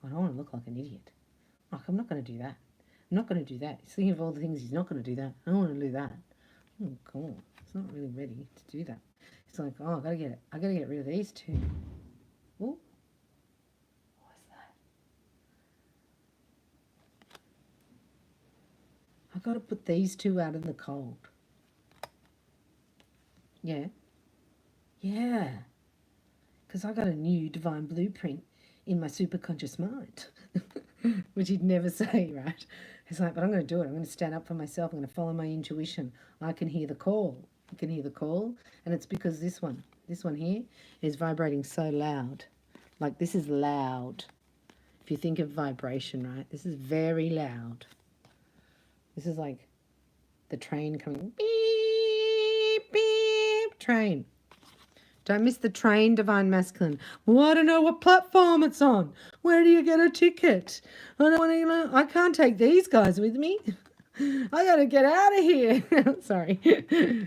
I don't want to look like an idiot. Like, I'm not going to do that. I'm not going to do that. He's thinking of all the things he's not going to do that. I don't want to do that. Oh, God. He's not really ready to do that. He's like, oh, I got to get rid of these two. Oh. What's that? I've got to put these two out in the cold. Yeah. Yeah. Because I got a new divine blueprint in my superconscious mind. Which he'd never say, right? He's like, but I'm going to do it. I'm going to stand up for myself. I'm going to follow my intuition. I can hear the call. I can hear the call. And it's because this one here is vibrating so loud. Like, this is loud. If you think of vibration, right? This is very loud. This is like the train coming. Beep, beep, train. Don't miss the train, Divine Masculine. Well, I don't know what platform it's on. Where do you get a ticket? I can't take these guys with me. I got to get out of here. Sorry.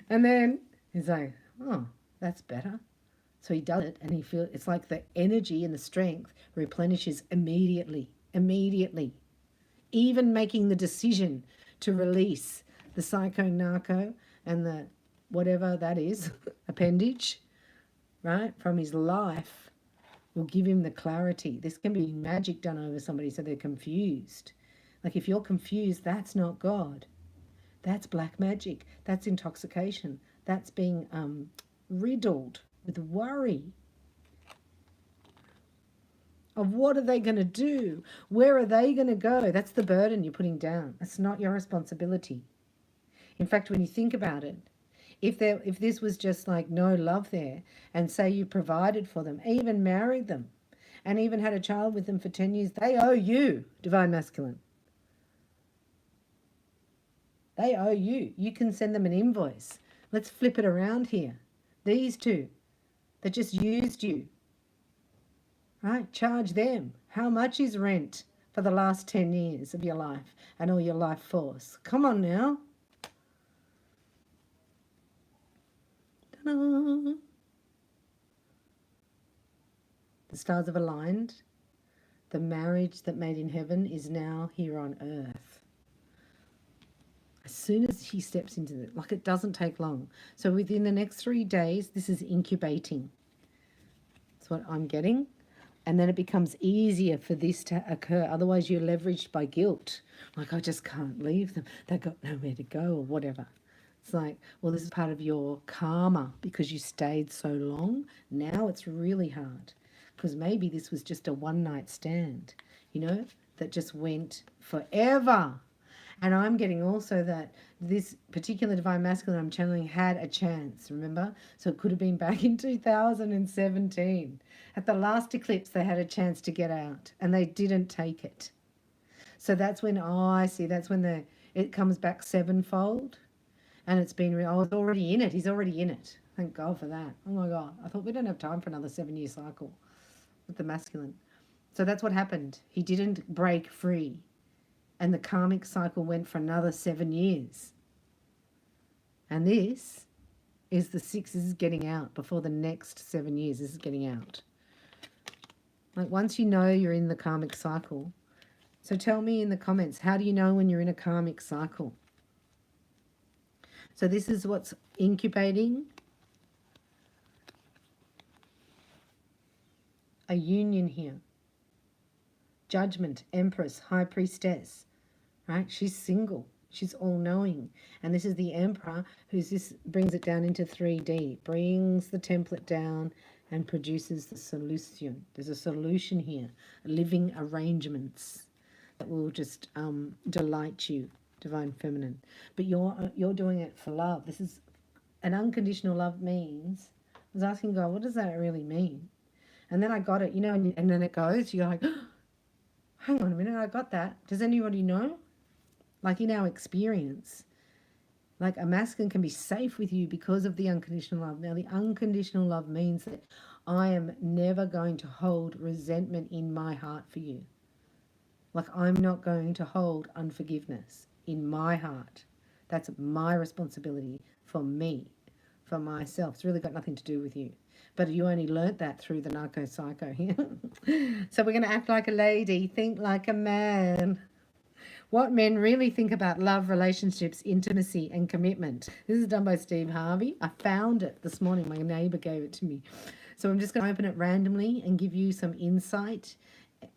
And then he's like, oh, that's better. So he does it, and he feels it's like the energy and the strength replenishes immediately. Immediately. Even making the decision to release the psycho-narco and the whatever that is, appendage, right, from his life will give him the clarity. This can be magic done over somebody so they're confused. Like, if you're confused, that's not God. That's black magic. That's intoxication. That's being riddled with worry of what are they going to do? Where are they going to go? That's the burden you're putting down. That's not your responsibility. In fact, when you think about it, if this was just like no love there, and say you provided for them, even married them, and even had a child with them for 10 years, they owe you, Divine Masculine. They owe you. You can send them an invoice. Let's flip it around here. These two that just used you, right? Charge them. How much is rent for the last 10 years of your life and all your life force? Come on now. Ta-da. The stars have aligned. The marriage that made in heaven is now here on earth. As soon as he steps into it, like, it doesn't take long. So within the next 3 days, this is incubating. That's what I'm getting. And then it becomes easier for this to occur. Otherwise, you're leveraged by guilt. Like, I just can't leave them. They've got nowhere to go or whatever. It's like, well, this is part of your karma because you stayed so long. Now it's really hard because maybe this was just a one-night stand, you know, that just went forever. And I'm getting also that this particular divine masculine I'm channeling had a chance, remember? So it could have been back in 2017. At the last eclipse, they had a chance to get out and they didn't take it. So that's when, oh, I see, that's when it comes back sevenfold. And it's been, I was already in it. He's already in it. Thank God for that. Oh my God. I thought we don't have time for another 7-year cycle with the masculine. So that's what happened. He didn't break free. And the karmic cycle went for another 7 years. And this is the 6. This is getting out before the next 7 years. This is getting out. Like, once you know you're in the karmic cycle. So tell me in the comments, how do you know when you're in a karmic cycle? So this is what's incubating. A union here. Judgment, Empress, High Priestess. Right? She's single. She's all-knowing. And this is the Emperor this brings it down into 3D. Brings the template down and produces the solution. There's a solution here. Living arrangements that will just delight you. Divine Feminine. But you're doing it for love. This is an unconditional love means. I was asking God, what does that really mean? And then I got it, you know, and then it goes, you're like, oh, hang on a minute, I got that. Does anybody know? Like, in our experience, like, a masculine can be safe with you because of the unconditional love. Now, the unconditional love means that I am never going to hold resentment in my heart for you. Like, I'm not going to hold unforgiveness in my heart. That's my responsibility for me, for myself. It's really got nothing to do with you. But you only learnt that through the narco-psycho here. So we're going to act like a lady, think like a man. What men really think about love, relationships, intimacy, and commitment. This is done by Steve Harvey. I found it this morning. My neighbour gave it to me. So I'm just going to open it randomly and give you some insight.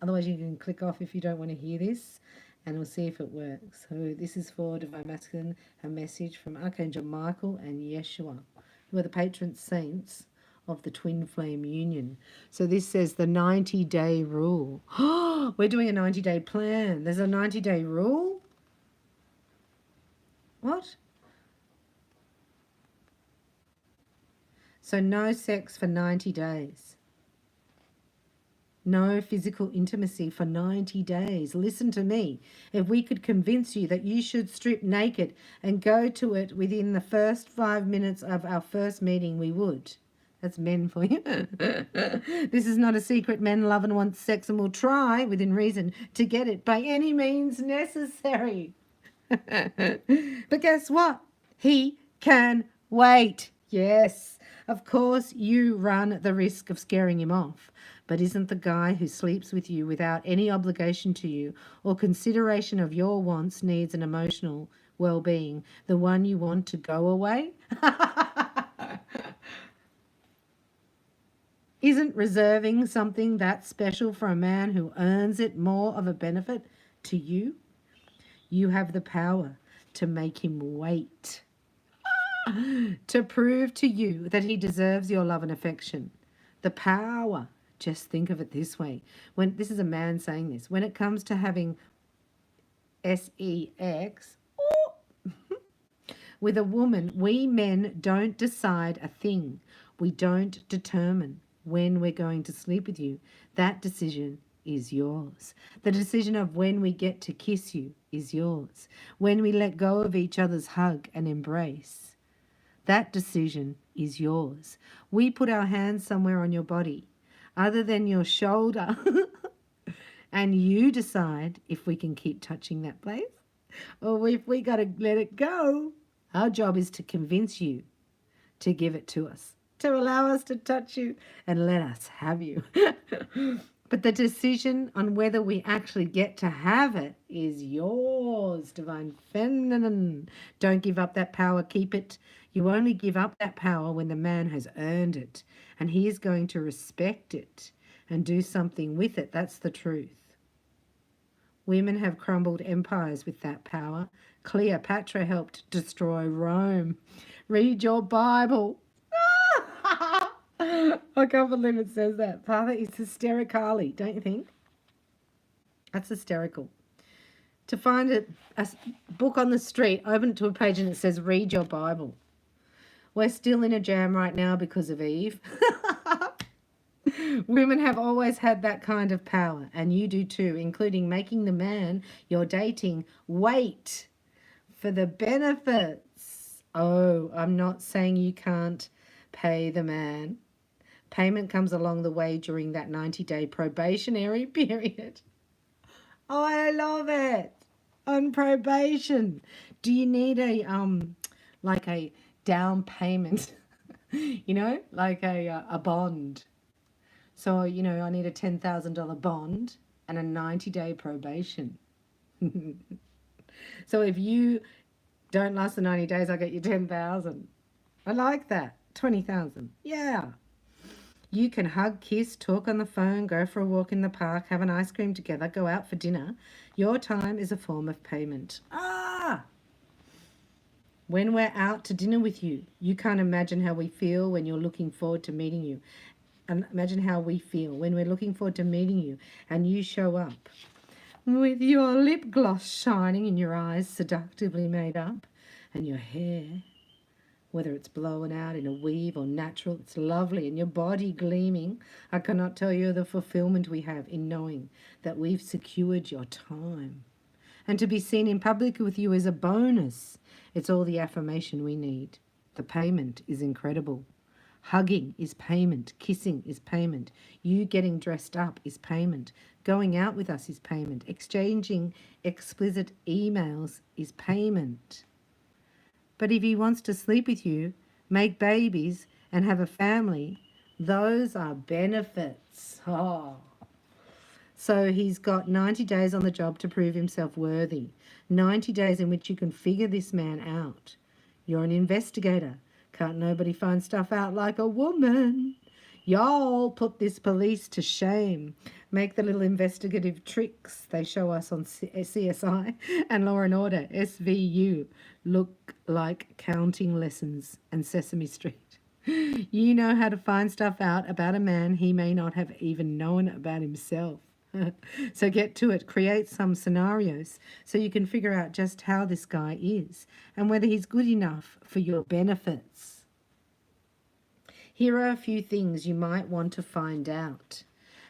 Otherwise, you can click off if you don't want to hear this. And we'll see if it works. So this is for Divine Masculine, a message from Archangel Michael and Yeshua, who are the patron saints of the twin flame union. So this says the 90-day rule. We're doing a 90-day plan. There's a 90-day rule? What? So no sex for 90 days. No physical intimacy for 90 days. Listen to me. If we could convince you that you should strip naked and go to it within the first 5 minutes of our first meeting, we would. That's men for you. This is not a secret. Men love and want sex and will try, within reason, to get it by any means necessary. But guess what? He can wait. Yes. Of course, you run the risk of scaring him off. But isn't the guy who sleeps with you without any obligation to you or consideration of your wants, needs, and emotional well-being the one you want to go away? Isn't reserving something that special for a man who earns it more of a benefit to you? You have the power to make him wait. To prove to you that he deserves your love and affection. The power. Just think of it this way. When this is a man saying this, when it comes to having sex with a woman, we men don't decide a thing. We don't determine when we're going to sleep with you. That decision is yours. The decision of when we get to kiss you is yours. When we let go of each other's hug and embrace, that decision is yours. We put our hands somewhere on your body. other than your shoulder, and you decide if we can keep touching that place or if we got to let it go. Our job is to convince you to give it to us, to allow us to touch you and let us have you. But the decision on whether we actually get to have it is yours, Divine Feminine. Don't give up that power. Keep it. You only give up that power when the man has earned it, and he is going to respect it and do something with it. That's the truth. Women have crumbled empires with that power. Cleopatra helped destroy Rome. Read your Bible. I can't believe it says that. Father, it's hysterically, don't you think? That's hysterical. To find a book on the street, open it to a page and it says, read your Bible. We're still in a jam right now because of Eve. Women have always had that kind of power, and you do too, including making the man you're dating wait for the benefits. Oh, I'm not saying you can't pay the man. Payment comes along the way during that 90-day probationary period. Oh, I love it. On probation. Do you need a like a down payment? You know, like a bond. So, you know, I need a $10,000 bond and a 90-day probation. So if you don't last the 90 days, I get you 10,000. I like that. 20,000. Yeah. You can hug, kiss, talk on the phone, go for a walk in the park, have an ice cream together, go out for dinner. Your time is a form of payment. When we're out to dinner with you, you can't imagine how we feel when you're looking forward to meeting you. And imagine how we feel when we're looking forward to meeting you and you show up with your lip gloss shining and your eyes seductively made up and your hair, whether it's blown out in a weave or natural, it's lovely, and your body gleaming. I cannot tell you the fulfillment we have in knowing that we've secured your time. And to be seen in public with you is a bonus. It's all the affirmation we need. The payment is incredible. Hugging is payment. Kissing is payment. You getting dressed up is payment. Going out with us is payment. Exchanging explicit emails is payment. But if he wants to sleep with you, make babies, and have a family, those are benefits. Oh. So he's got 90 days on the job to prove himself worthy. 90 days in which you can figure this man out. You're an investigator. Can't nobody find stuff out like a woman. Y'all put this police to shame. Make the little investigative tricks they show us on CSI and Law and Order, SVU, look like counting lessons and Sesame Street. You know how to find stuff out about a man he may not have even known about himself. So get to it. Create some scenarios so you can figure out just how this guy is and whether he's good enough for your benefits. Here are a few things you might want to find out.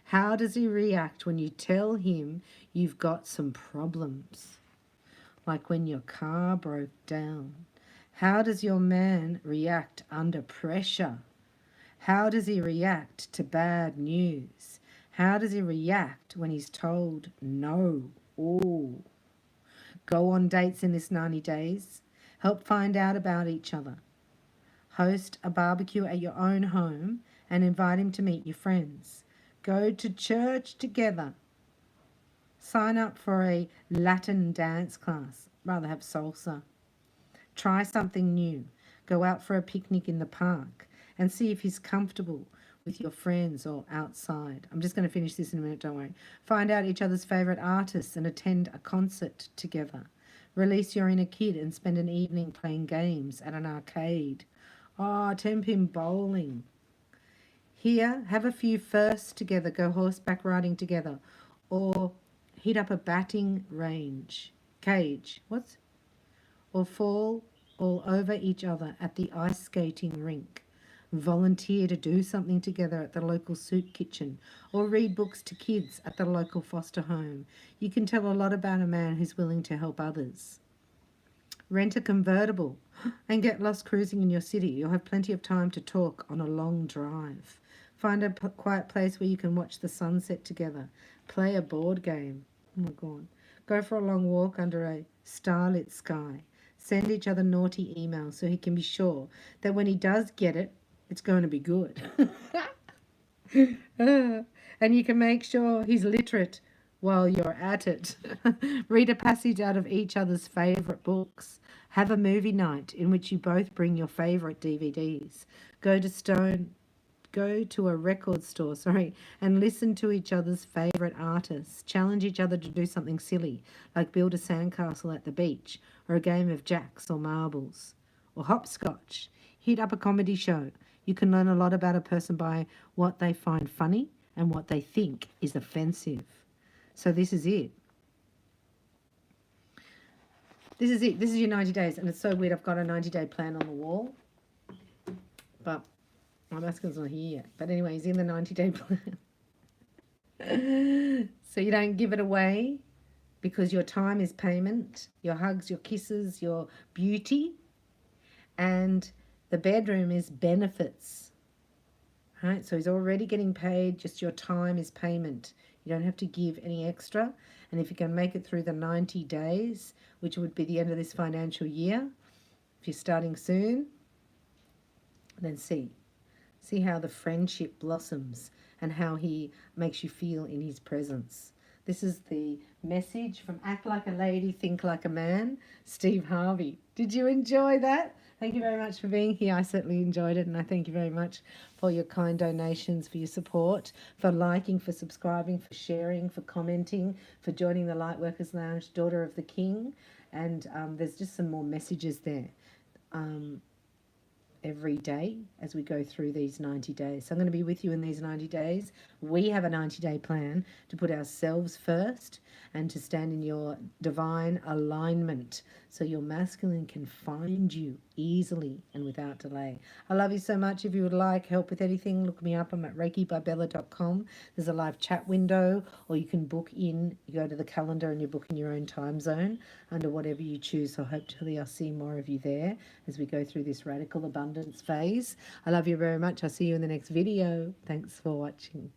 How does he react when you tell him you've got some problems? Like when your car broke down. How does your man react under pressure? How does he react to bad news? How does he react when he's told no? Oh. Go on dates in this 90 days. Help find out about each other. Host a barbecue at your own home and invite him to meet your friends. Go to church together. Sign up for a Latin dance class. Rather have salsa. Try something new. Go out for a picnic in the park and see if he's comfortable with your friends or outside. I'm just going to finish this in a minute, don't worry. Find out each other's favourite artists and attend a concert together. Release your inner kid and spend an evening playing games at an arcade. Oh, 10-pin bowling. Here, have a few firsts together. Go horseback riding together. Or hit up a batting cage. Or fall all over each other at the ice skating rink. Volunteer to do something together at the local soup kitchen or read books to kids at the local foster home. You can tell a lot about a man who's willing to help others. Rent a convertible and get lost cruising in your city. You'll have plenty of time to talk on a long drive. Find a quiet place where you can watch the sunset together. Play a board game. Oh my God. Go for a long walk under a starlit sky. Send each other naughty emails so he can be sure that when he does get it, it's going to be good. And you can make sure he's literate while you're at it. Read a passage out of each other's favourite books. Have a movie night in which you both bring your favourite DVDs. Go to a record store, and listen to each other's favourite artists. Challenge each other to do something silly, like build a sandcastle at the beach, or a game of jacks or marbles, or hopscotch. Hit up a comedy show. You can learn a lot about a person by what they find funny and what they think is offensive. So this is it. This is it. This is your 90 days. And it's so weird. I've got a 90-day plan on the wall. But my masculine's not here yet. But anyway, he's in the 90-day plan. So you don't give it away because your time is payment, your hugs, your kisses, your beauty. And the bedroom is benefits. Right? So he's already getting paid. Just your time is payment. You don't have to give any extra. And if you can make it through the 90 days, which would be the end of this financial year, if you're starting soon, then see how the friendship blossoms and how he makes you feel in his presence. This is the message from Act Like a Lady, Think Like a Man, Steve Harvey. Did you enjoy that? Thank you very much for being here. I certainly enjoyed it, and I thank you very much for your kind donations, for your support, for liking, for subscribing, for sharing, for commenting, for joining the Lightworkers Lounge, Daughter of the King. And there's just some more messages there every day as we go through these 90 days. So I'm going to be with you in these 90 days. We have a 90-day plan to put ourselves first and to stand in your divine alignment so your masculine can find you easily and without delay. I love you so much. If you would like help with anything, look me up. I'm at reikibybella.com. There's a live chat window, or you can book in. You go to the calendar and you book in your own time zone under whatever you choose. So hopefully I'll see more of you there as we go through this radical abundance phase. I love you very much. I'll see you in the next video. Thanks for watching.